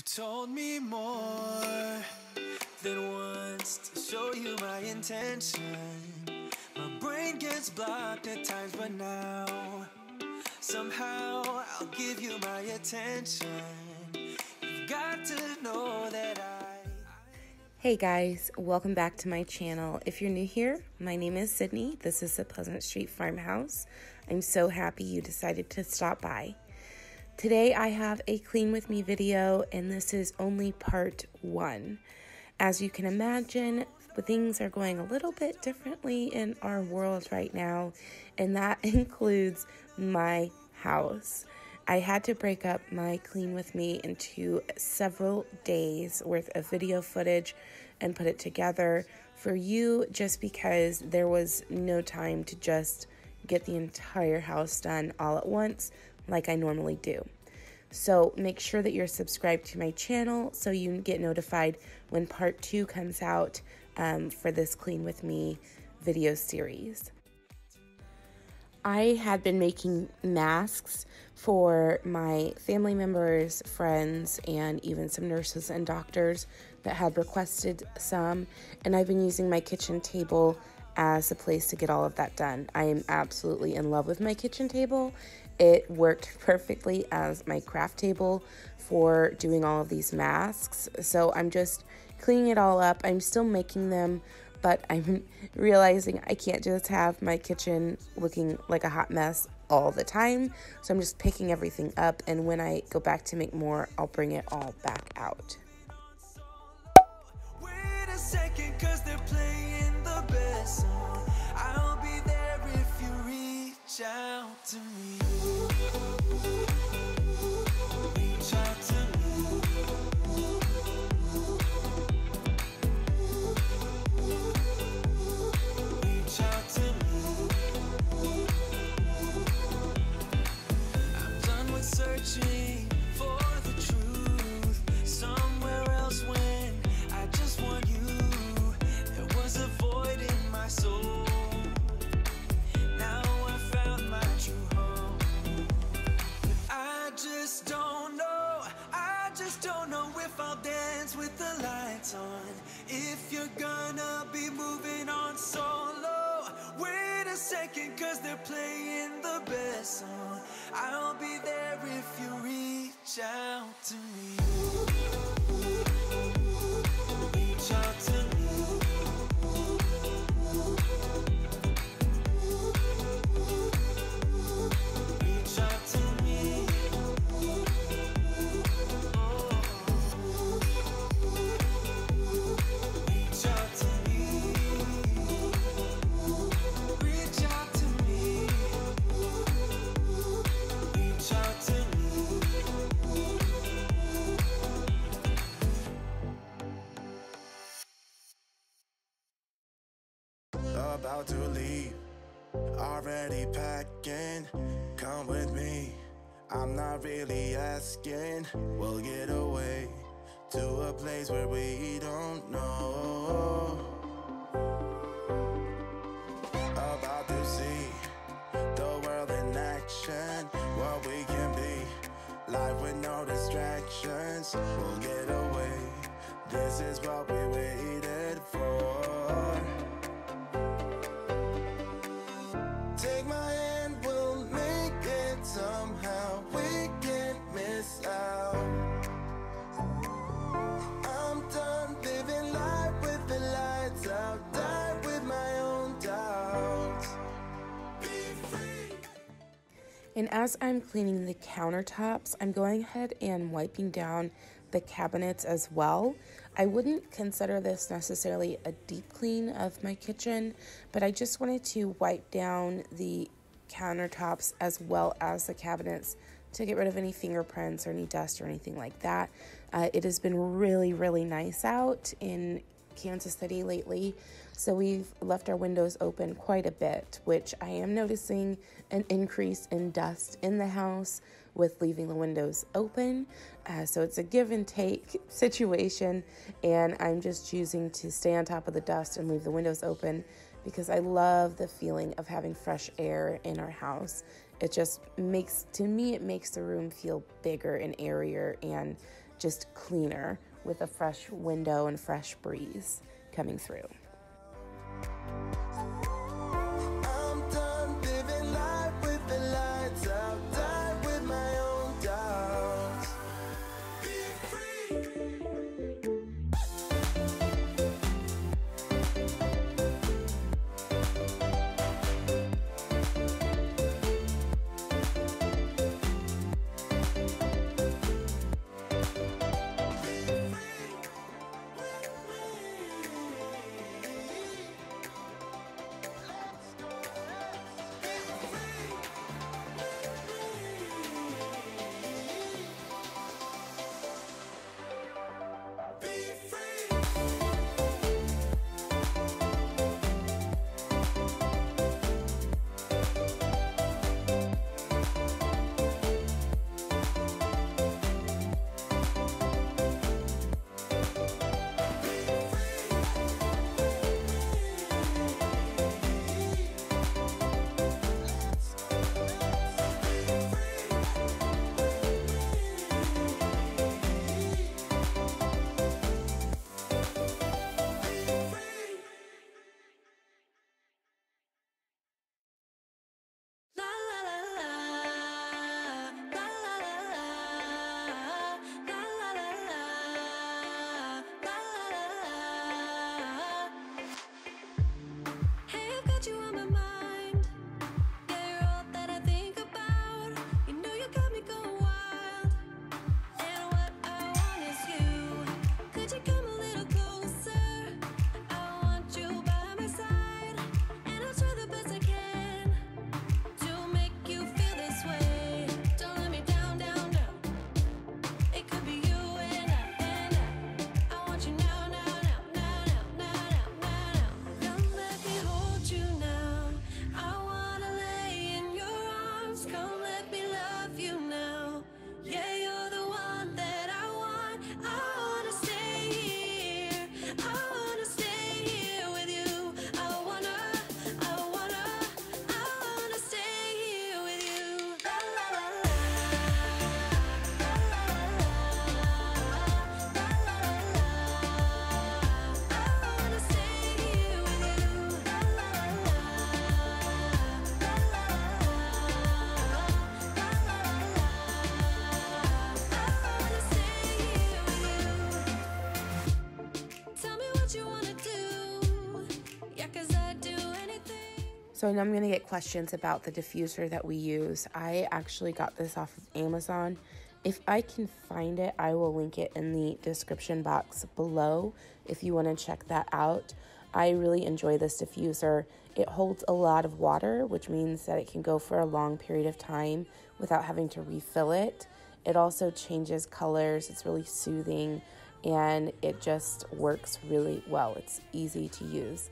You told me more than once to show you my intention. My brain gets blocked at times, but now somehow I'll give you my attention. You've got to know that Hey guys, welcome back to my channel. If you're new here, my name is Sydney. This is the Pleasant Street Farmhouse. I'm so happy you decided to stop by. Today I have a clean with me video, and this is only part 1. As you can imagine, things are going a little bit differently in our world right now, and that includes my house. I had to break up my clean with me into several days worth of video footage and put it together for you, just because there was no time to just get the entire house done all at once like I normally do. So make sure that you're subscribed to my channel so you can get notified when part 2 comes out for this clean with me video series. I had been making masks for my family members, friends, and even some nurses and doctors that had requested some, and I've been using my kitchen table as a place to get all of that done. I am absolutely in love with my kitchen table. It worked perfectly as my craft table for doing all of these masks, so I'm just cleaning it all up. I'm still making them, but I'm realizing I can't just have my kitchen looking like a hot mess all the time. So I'm just picking everything up, and when I go back to make more, I'll bring it all back out. wait a second, 'cause they're playing the best song. I'll be there if you reach out to me. Reach out to me. Reach out to me. I'm done with searching for the truth somewhere else when I just want you. There was a void in my soul. Now I found my true home. But I just don't know if I'll dance with the lights on. If you're gonna be moving on solo, wait a second, 'cause they're playing the best song. I'll be there if you reach out to me. Reach out to me. Reach out to me. Oh. Reach out to me. Reach out to me. Reach out to me. About to leave, already packing. Come with me, I'm not really asking. We'll get away to a place where we don't know. About to see the world in action, what we can be, life with no distractions. We'll get away, this is what we waited for. Take my hand, we'll make it somehow. We can't miss out. I'm done living life with the lights out. Die with my own doubts. Be free. And as I'm cleaning the countertops, I'm going ahead and wiping down the cabinets as well. I wouldn't consider this necessarily a deep clean of my kitchen, but I just wanted to wipe down the countertops as well as the cabinets to get rid of any fingerprints or any dust or anything like that. It has been really, really nice out in Kansas City lately, so we've left our windows open quite a bit, which I am noticing an increase in dust in the house with leaving the windows open. So it's a give and take situation, and I'm just choosing to stay on top of the dust and leave the windows open because I love the feeling of having fresh air in our house. It just makes, to me, it makes the room feel bigger and airier, and just cleaner with a fresh window and fresh breeze coming through. I'm done living life with the lights out, die with my own doubts. Be free. So I know I'm going to get questions about the diffuser that we use. I actually got this off of Amazon. If I can find it, I will link it in the description box below if you want to check that out. I really enjoy this diffuser. It holds a lot of water, which means that it can go for a long period of time without having to refill it. It also changes colors. It's really soothing, and it just works really well. It's easy to use.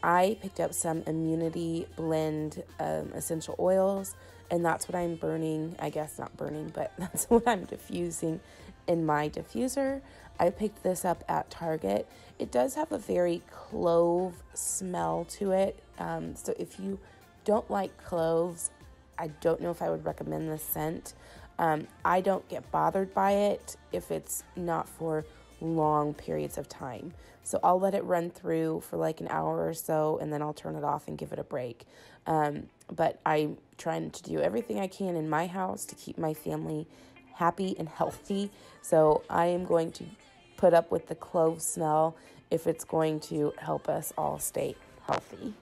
I picked up some Immunity Blend essential oils, and that's what I'm burning. I guess not burning, but that's what I'm diffusing in my diffuser. I picked this up at Target. It does have a very clove smell to it. So if you don't like cloves, I don't know if I would recommend this scent. I don't get bothered by it if it's not for long periods of time. So I'll let it run through for like an hour or so, and then I'll turn it off and give it a break. But I'm trying to do everything I can in my house to keep my family happy and healthy. So I am going to put up with the clove smell if it's going to help us all stay healthy.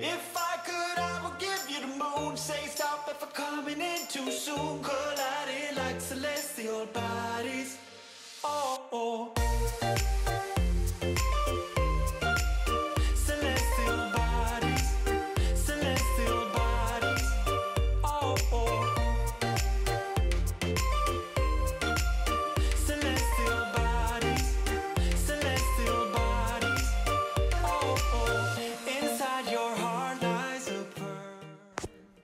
If I could, I would give you the moon. Say stop if I'm coming in too soon. Colliding like celestial bodies. Oh, oh. Celestial bodies. Celestial bodies. Oh, oh. Celestial bodies. Celestial bodies. Oh, oh. Inside your heart lies a pearl.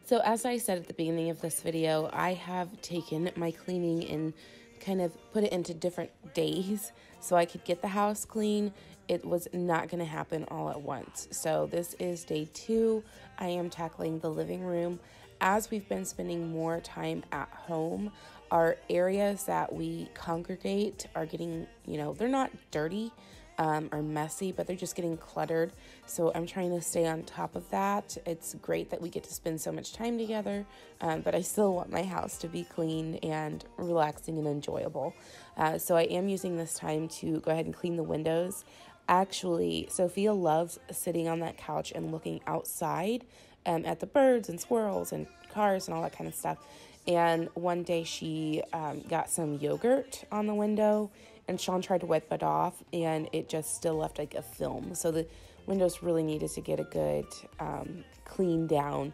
So as I said at the beginning of this video, I have taken my cleaning and kind of put it into different days so I could get the house clean. It was not going to happen all at once. So this is day 2. I am tackling the living room. As we've been spending more time at home, our areas that we congregate are getting, they're not dirty or messy, but they're just getting cluttered. So I'm trying to stay on top of that. It's great that we get to spend so much time together, but I still want my house to be clean and relaxing and enjoyable. So I am using this time to go ahead and clean the windows. Actually, Sophia loves sitting on that couch and looking outside at the birds and squirrels and cars and all that kind of stuff. And one day she got some yogurt on the window, and Sean tried to wipe it off, and it just still left like a film. So the windows really needed to get a good clean down,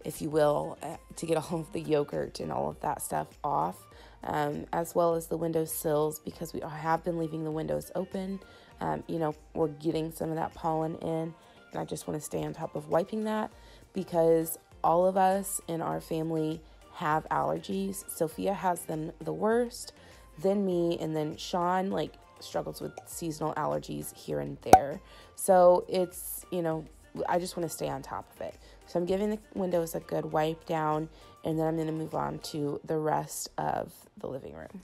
if you will, to get all of the yogurt and all of that stuff off, as well as the window sills, because we have been leaving the windows open. We're getting some of that pollen in, and I just want to stay on top of wiping that, because all of us in our family have allergies. Sophia has them the worst, then me, and then Sean struggles with seasonal allergies here and there. So it's, I just want to stay on top of it. So I'm giving the windows a good wipe down, and then I'm going to move on to the rest of the living room.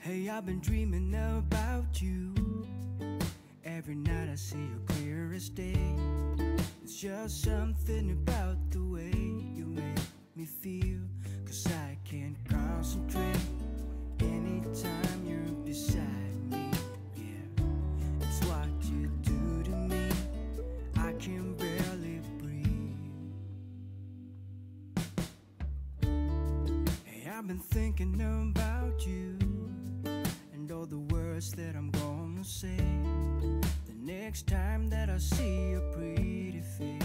Hey, I've been dreaming about you. Every night I see you clear as day. It's just something about the way you make me feel. 'Cause I can't concentrate anytime you're beside me. Yeah, it's what you do to me. I can barely breathe. Hey, I've been thinking about you and all the words that I'm gonna say the next time that I see your pretty face.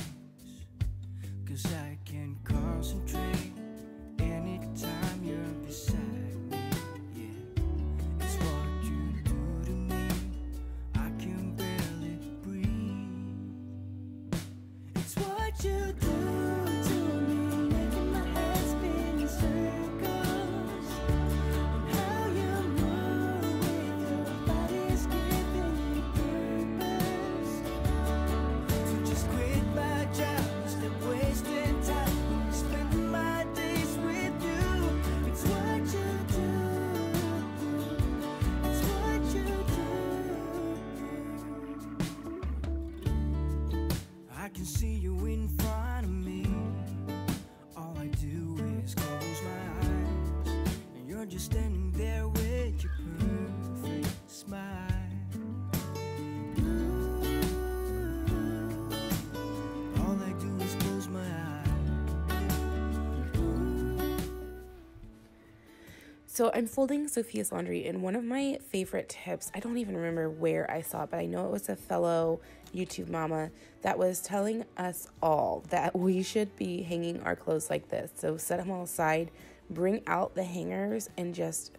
'Cause I can't concentrate anytime you're beside me. Yeah, it's what you do to me. I can barely breathe. It's what you do to me, making my head spin in circles. And how you move with your body's giving me purpose. So just quit my job, stop wasting time. Spend my days with you. It's what you do. It's what you do. I can see you in front of me. All I do is close my eyes, and you're just standing there with your perfect smile. Ooh, all I do is close my eyes. Ooh. So I'm folding Sophia's laundry, and one of my favorite tips, I don't even remember where I saw it, but I know it was a fellow YouTube mama that was telling us all that we should be hanging our clothes like this. So set them all aside, bring out the hangers, and just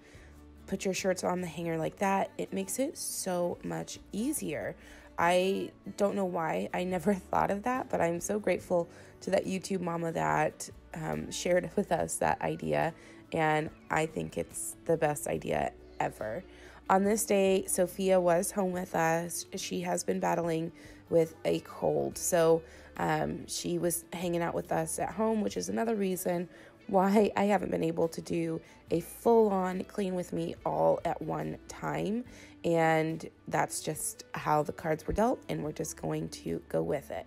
put your shirts on the hanger like that. It makes it so much easier. I don't know why I never thought of that, but I'm so grateful to that YouTube mama that shared with us that idea, and I think it's the best idea ever. On this day, Sophia was home with us. She has been battling with a cold, so she was hanging out with us at home, which is another reason why I haven't been able to do a full-on clean with me all at one time, and that's just how the cards were dealt, and we're just going to go with it.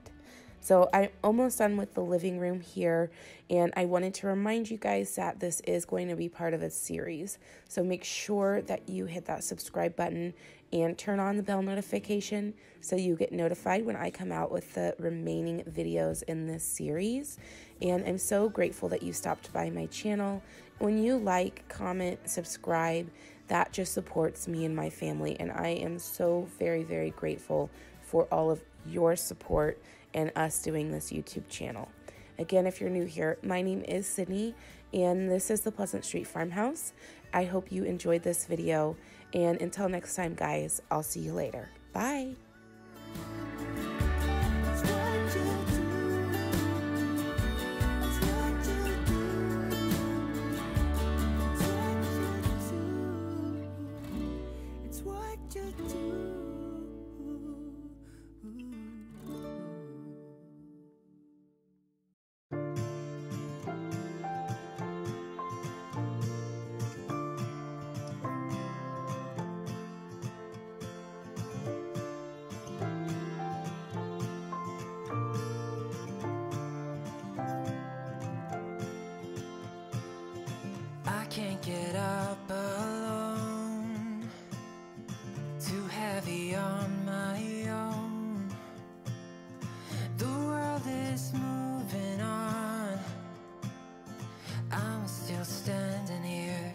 So I'm almost done with the living room here, and I wanted to remind you guys that this is going to be part of a series. So make sure that you hit that subscribe button and turn on the bell notification so you get notified when I come out with the remaining videos in this series. And I'm so grateful that you stopped by my channel. When you like, comment, subscribe, that just supports me and my family, and I am so very, very grateful for all of your support and us doing this YouTube channel. Again, if you're new here, my name is Sydney, and this is the Pleasant Street Farmhouse. I hope you enjoyed this video, and until next time, guys, I'll see you later. Bye. I can't get up alone, too heavy on my own. The world is moving on, I'm still standing here,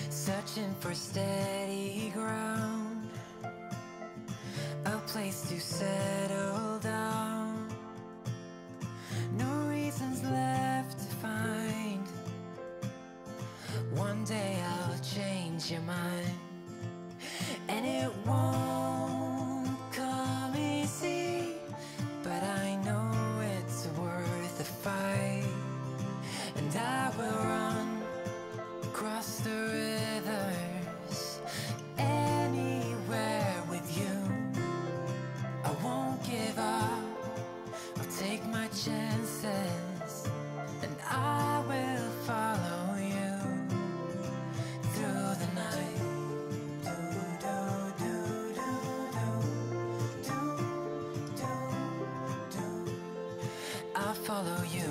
searching for steady ground, a place to settle down. No reasons left to find. One day I'll change your mind, and it won't come easy, but I know it's worth the fight. And I will run across the rivers, anywhere with you. I won't give up, I'll take my chances, and I will follow you through the night. I'll follow you.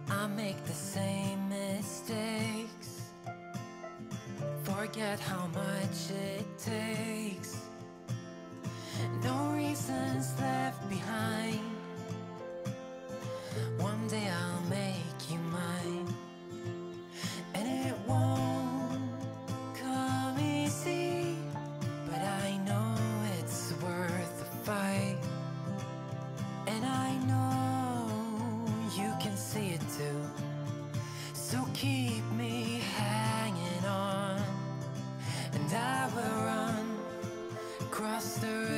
I make the same mistakes, forget how much it takes. No reasons left behind. One day I'll make you mine, and it won't come easy, but I know it's worth the fight. And I know you can see it too, so keep me hanging on, and I will run across the